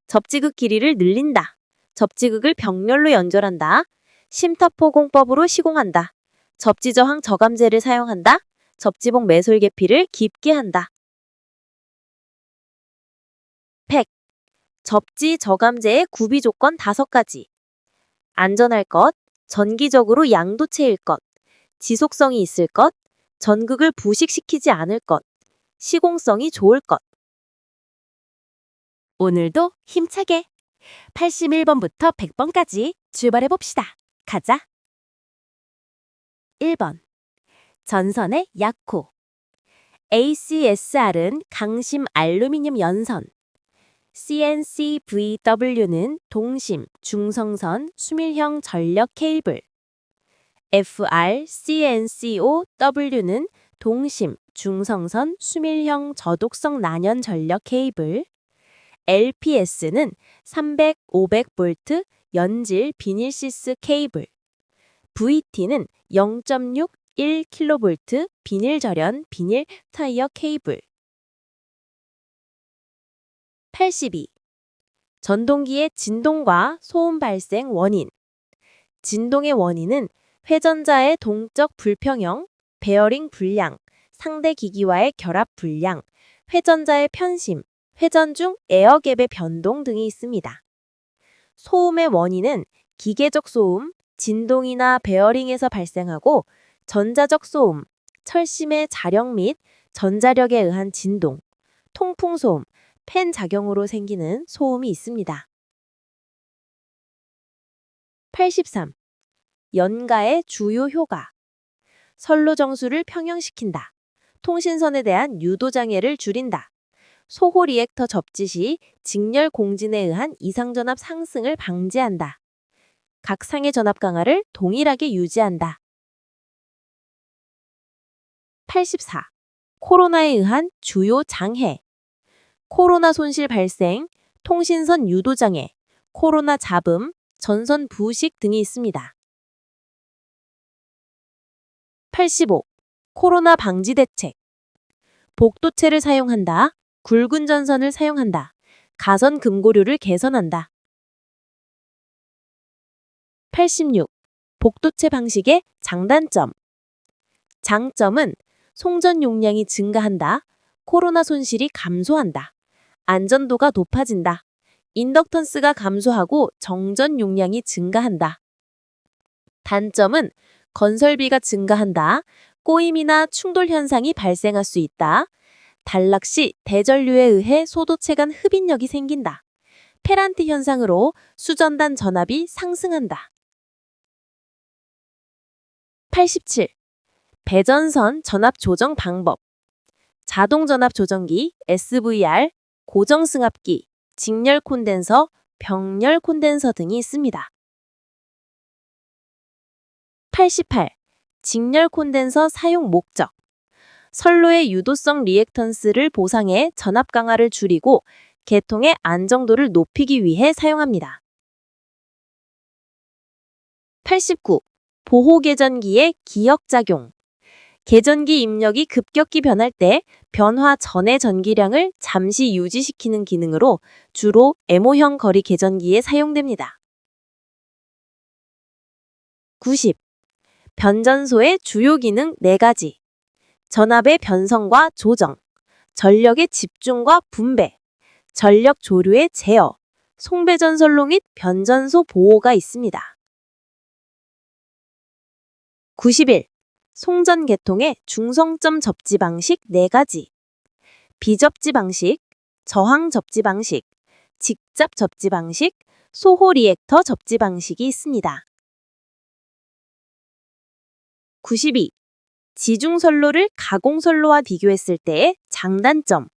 접지극 길이를 늘린다. 접지극을 벽렬로 연결한다. 심타포 공법으로 시공한다. 접지 저항 저감제를 사용한다. 접지봉 매솔 계피를 깊게 한다. 100. 접지 저감제의 구비 조건 5가지. 안전할 것, 전기적으로 양도체일 것, 지속성이 있을 것, 전극을 부식시키지 않을 것, 시공성이 좋을 것. 오늘도 힘차게 81번부터 100번까지 출발해봅시다. 가자. 1번. 전선의 약호. ACSR은 강심 알루미늄 연선. CNCVW는 동심, 중성선, 수밀형 전력 케이블. FRCNCOW는 동심, 중성선, 수밀형 저독성 난연 전력 케이블. LPS는 300, 500V 연질 비닐시스 케이블. VT는 0.6, 1kV 비닐 절연 비닐 타이어 케이블. 82. 전동기의 진동과 소음 발생 원인. 진동의 원인은 회전자의 동적 불평형, 베어링 불량, 상대 기기와의 결합 불량, 회전자의 편심, 회전 중 에어갭의 변동 등이 있습니다. 소음의 원인은 기계적 소음, 진동이나 베어링에서 발생하고 전자적 소음, 철심의 자력 및 전자력에 의한 진동, 통풍 소음, 팬 작용으로 생기는 소음이 있습니다. 83. 연가의 주요 효과. 선로 정수를 평형시킨다. 통신선에 대한 유도 장애를 줄인다. 소호 리액터 접지 시 직렬 공진에 의한 이상전압 상승을 방지한다. 각 상의 전압 강하를 동일하게 유지한다. 84. 코로나에 의한 주요 장애. 코로나 손실 발생, 통신선 유도 장애, 코로나 잡음, 전선 부식 등이 있습니다. 85. 코로나 방지 대책. 복도체를 사용한다. 굵은 전선을 사용한다. 가선 금고료를 개선한다. 86. 복도체 방식의 장단점. 장점은 송전 용량이 증가한다. 코로나 손실이 감소한다. 안전도가 높아진다. 인덕턴스가 감소하고 정전 용량이 증가한다. 단점은 건설비가 증가한다. 꼬임이나 충돌 현상이 발생할 수 있다. 단락 시 대전류에 의해 소도체 간 흡인력이 생긴다. 페란티 현상으로 수전단 전압이 상승한다. 87. 배전선 전압 조정 방법. 자동 전압 조정기, SVR, 고정 승합기, 직렬 콘덴서, 병렬 콘덴서 등이 있습니다. 88. 직렬 콘덴서 사용 목적. 선로의 유도성 리액턴스를 보상해 전압 강하를 줄이고 계통의 안정도를 높이기 위해 사용합니다. 89. 보호 계전기의 기역작용. 계전기 입력이 급격히 변할 때 변화 전의 전기량을 잠시 유지시키는 기능으로 주로 MO형 거리 계전기에 사용됩니다. 90. 변전소의 주요 기능 4가지. 전압의 변성과 조정, 전력의 집중과 분배, 전력 조류의 제어, 송배전선로 및 변전소 보호가 있습니다. 91. 송전 계통의 중성점 접지 방식 4가지. 비접지 방식, 저항 접지 방식, 직잡 접지 방식, 소호 리액터 접지 방식이 있습니다. 92. 지중선로를 가공선로와 비교했을 때의 장단점.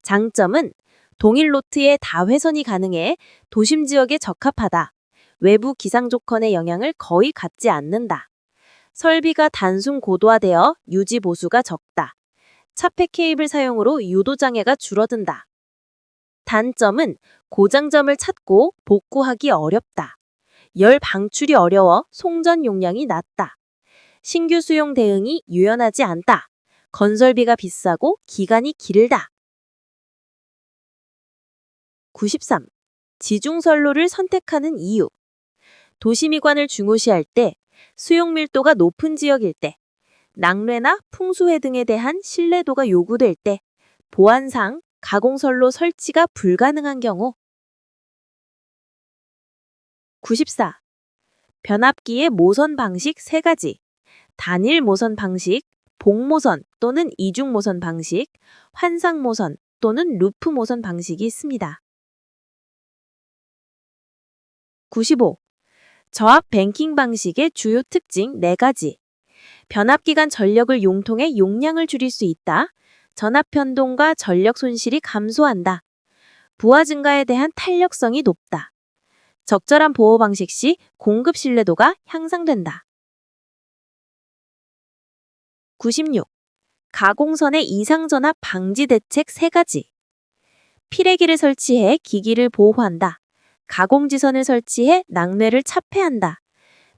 장점은 동일 로트에 다회선이 가능해 도심 지역에 적합하다. 외부 기상 조건의 영향을 거의 갖지 않는다. 설비가 단순 고도화되어 유지 보수가 적다. 차폐 케이블 사용으로 유도 장애가 줄어든다. 단점은 고장점을 찾고 복구하기 어렵다. 열 방출이 어려워 송전 용량이 낮다. 신규 수용 대응이 유연하지 않다. 건설비가 비싸고 기간이 길다. 93. 지중선로를 선택하는 이유. 도시미관을 중요시할 때, 수용 밀도가 높은 지역일 때, 낙뢰나 풍수해 등에 대한 신뢰도가 요구될 때, 보안상 가공선로 설치가 불가능한 경우. 94. 변압기의 모선 방식 3가지. 단일 모선 방식, 복모선 또는 이중 모선 방식, 환상 모선 또는 루프 모선 방식이 있습니다. 95. 저압 뱅킹 방식의 주요 특징 4가지. 변압기간 전력을 용통해 용량을 줄일 수 있다. 전압 변동과 전력 손실이 감소한다. 부하 증가에 대한 탄력성이 높다. 적절한 보호 방식 시 공급 신뢰도가 향상된다. 96. 가공선의 이상전압 방지 대책 3가지. 피레기를 설치해 기기를 보호한다. 가공지선을 설치해 낙뢰를 차폐한다.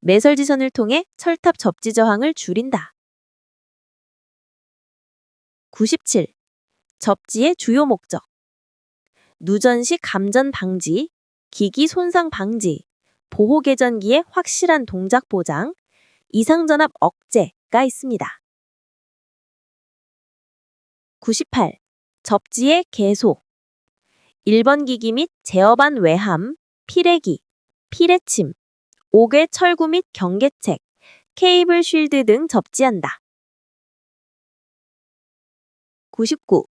매설지선을 통해 철탑 접지 저항을 줄인다. 97. 접지의 주요 목적. 누전 시 감전 방지, 기기 손상 방지, 보호 계전기의 확실한 동작 보장, 이상전압 억제가 있습니다. 98. 접지의 개소. 1번 기기 및 제어반 외함, 피레기, 피레침, 옥외 철구 및 경계책, 케이블 쉴드 등 접지한다. 99.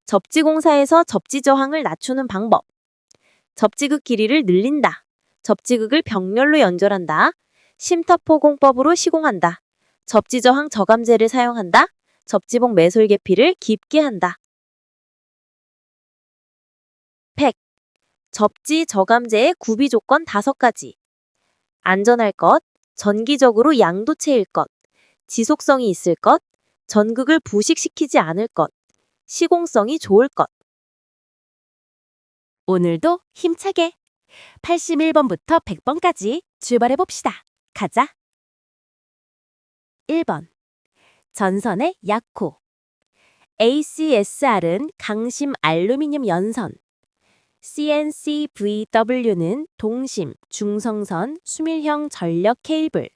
접지공사에서 접지 저항을 낮추는 방법. 접지극 길이를 늘린다. 접지극을 벽렬로 연결한다. 심터포공법으로 시공한다. 접지 저항 저감제를 사용한다. 접지봉 매솔 계피를 깊게 한다. 100. 접지 저감제의 구비 조건 5가지. 안전할 것, 전기적으로 양도체일 것, 지속성이 있을 것, 전극을 부식시키지 않을 것, 시공성이 좋을 것. 오늘도 힘차게 81번부터 100번까지 출발해봅시다. 가자. 1번. 전선의 약호. ACSR은 강심 알루미늄 연선, CNCVW는 동심 중성선 수밀형 전력 케이블,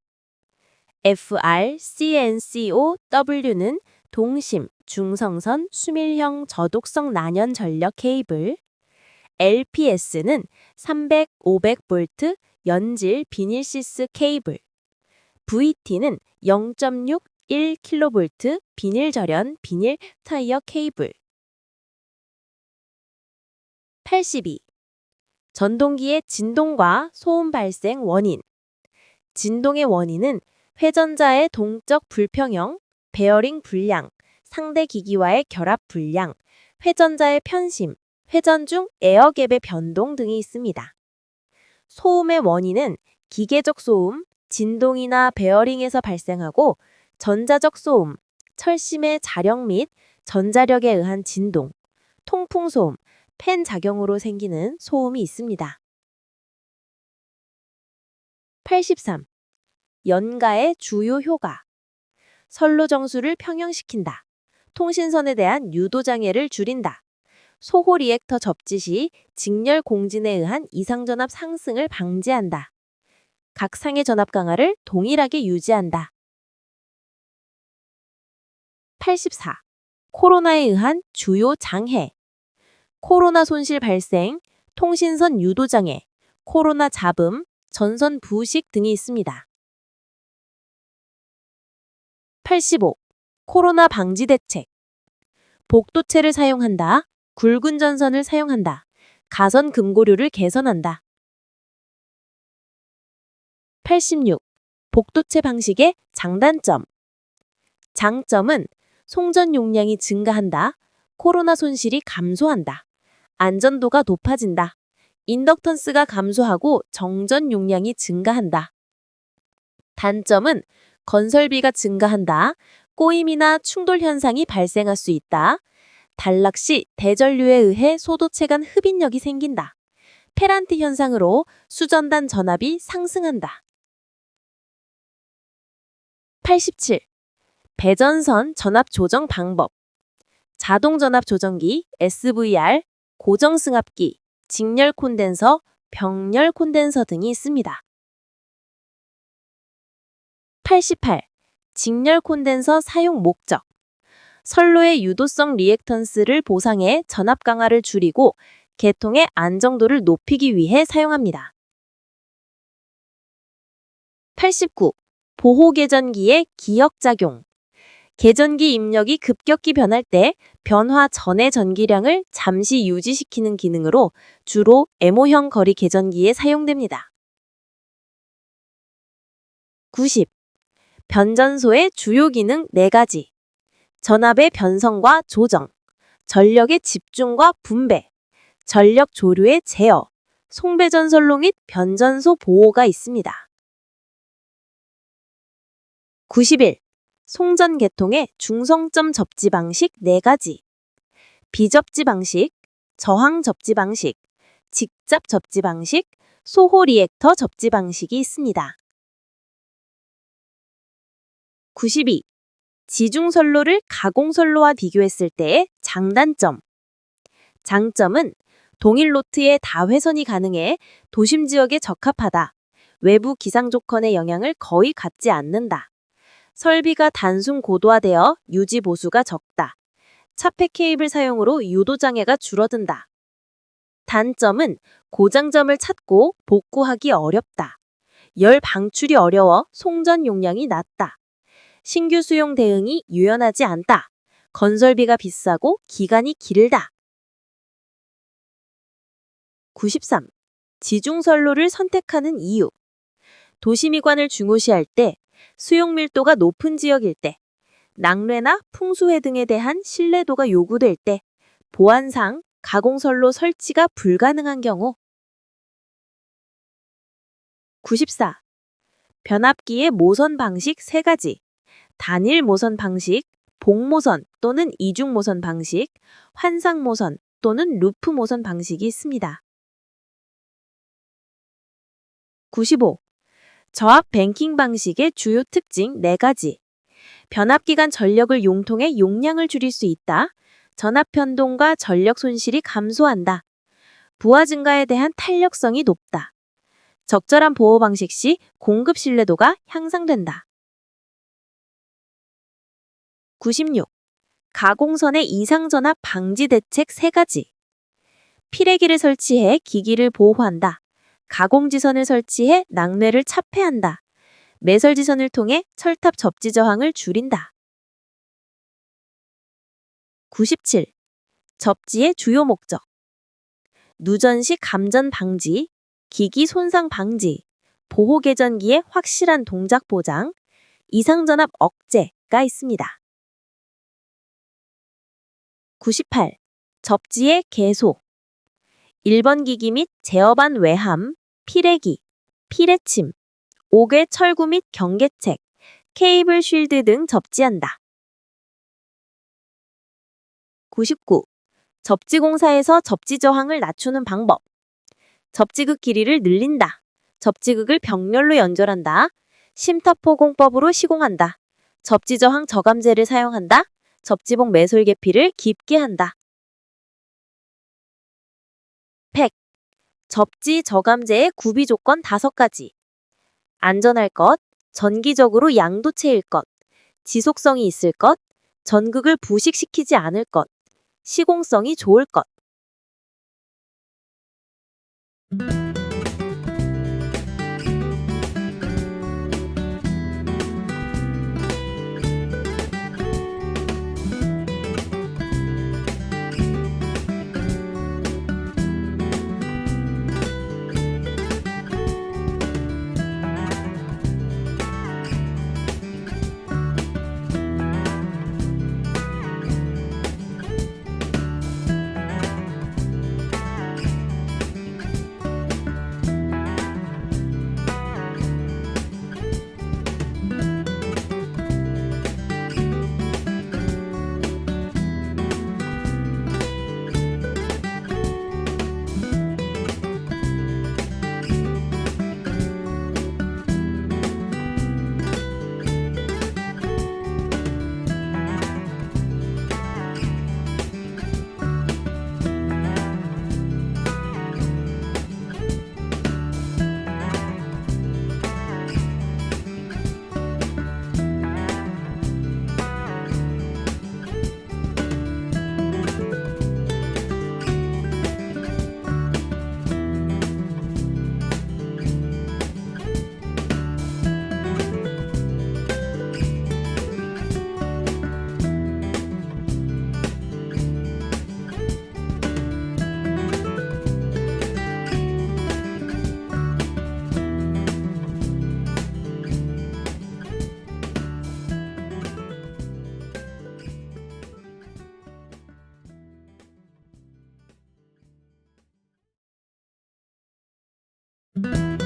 FRCNCOW는 동심 중성선 수밀형 저독성 난연 전력 케이블, LPS는 300, 500V 연질 비닐시스 케이블, VT는 0.6, 1kV 비닐 절연 비닐 타이어 케이블. 82. 전동기의 진동과 소음 발생 원인. 진동의 원인은 회전자의 동적 불평형, 베어링 불량, 상대 기기와의 결합 불량, 회전자의 편심, 회전 중 에어갭의 변동 등이 있습니다. 소음의 원인은 기계적 소음, 진동이나 베어링에서 발생하고 전자적 소음, 철심의 자력 및 전자력에 의한 진동, 통풍소음, 팬 작용으로 생기는 소음이 있습니다. 83. 연가의 주요 효과. 선로 정수를 평형시킨다. 통신선에 대한 유도 장애를 줄인다. 소호 리액터 접지 시 직렬 공진에 의한 이상전압 상승을 방지한다. 각 상의 전압 강하를 동일하게 유지한다. 84. 코로나에 의한 주요 장애. 코로나 손실 발생, 통신선 유도 장애, 코로나 잡음, 전선 부식 등이 있습니다. 85. 코로나 방지 대책. 복도체를 사용한다. 굵은 전선을 사용한다. 가선 금고료를 개선한다. 86. 복도체 방식의 장단점. 장점은 송전 용량이 증가한다. 코로나 손실이 감소한다. 안전도가 높아진다. 인덕턴스가 감소하고 정전 용량이 증가한다. 단점은 건설비가 증가한다. 꼬임이나 충돌 현상이 발생할 수 있다. 단락 시 대전류에 의해 소도체 간 흡인력이 생긴다. 페란트 현상으로 수전단 전압이 상승한다. 87. 배전선 전압 조정 방법. 자동 전압 조정기, SVR, 고정 승합기, 직렬 콘덴서, 병렬 콘덴서 등이 있습니다. 88. 직렬 콘덴서 사용 목적. 선로의 유도성 리액턴스를 보상해 전압 강하를 줄이고 계통의 안정도를 높이기 위해 사용합니다. 89. 보호 계전기의 기역작용. 계전기 입력이 급격히 변할 때 변화 전의 전기량을 잠시 유지시키는 기능으로 주로 MO형 거리 계전기에 사용됩니다. 90. 변전소의 주요 기능 4가지. 전압의 변성과 조정, 전력의 집중과 분배, 전력 조류의 제어, 송배전선로 및 변전소 보호가 있습니다. 91. 송전 계통의 중성점 접지 방식 4가지. 비접지 방식, 저항 접지 방식, 직잡 접지 방식, 소호 리액터 접지 방식이 있습니다. 92. 지중선로를 가공선로와 비교했을 때의 장단점. 장점은 동일 로트의 다회선이 가능해 도심 지역에 적합하다. 외부 기상 조건의 영향을 거의 받지 않는다. 설비가 단순 고도화되어 유지 보수가 적다. 차폐 케이블 사용으로 유도 장애가 줄어든다. 단점은 고장점을 찾고 복구하기 어렵다. 열 방출이 어려워 송전 용량이 낮다. 신규 수용 대응이 유연하지 않다. 건설비가 비싸고 기간이 길다. 93. 지중선로를 선택하는 이유. 도시미관을 중요시할 때, 수용 밀도가 높은 지역일 때, 낙뢰나 풍수해 등에 대한 신뢰도가 요구될 때, 보안상 가공선로 설치가 불가능한 경우. 94. 변압기의 모선 방식 3가지. 단일 모선 방식, 복모선 또는 이중 모선 방식, 환상 모선 또는 루프 모선 방식이 있습니다. 95. 저압 뱅킹 방식의 주요 특징 4가지. 변압기간 전력을 용통해 용량을 줄일 수 있다. 전압 변동과 전력 손실이 감소한다. 부하 증가에 대한 탄력성이 높다. 적절한 보호 방식 시 공급 신뢰도가 향상된다. 96. 가공선의 이상전압 방지 대책 3가지. 피레기를 설치해 기기를 보호한다. 가공지선을 설치해 낙뢰를 차폐한다. 매설지선을 통해 철탑 접지 저항을 줄인다. 97. 접지의 주요 목적. 누전 시 감전 방지, 기기 손상 방지, 보호 계전기의 확실한 동작 보장, 이상전압 억제가 있습니다. 98. 접지의 개소. 1번 기기 및 제어반 외함, 피레기, 피레침, 옥외 철구 및 경계책, 케이블 쉴드 등 접지한다. 99. 접지공사에서 접지 저항을 낮추는 방법. 접지극 길이를 늘린다. 접지극을 병렬로 연결한다. 심타포 공법으로 시공한다. 접지 저항 저감제를 사용한다. 접지봉 매솔 계피를 깊게 한다. 100. 접지 저감제의 구비 조건 5가지. 안전할 것, 전기적으로 양도체일 것, 지속성이 있을 것, 전극을 부식시키지 않을 것, 시공성이 좋을 것. you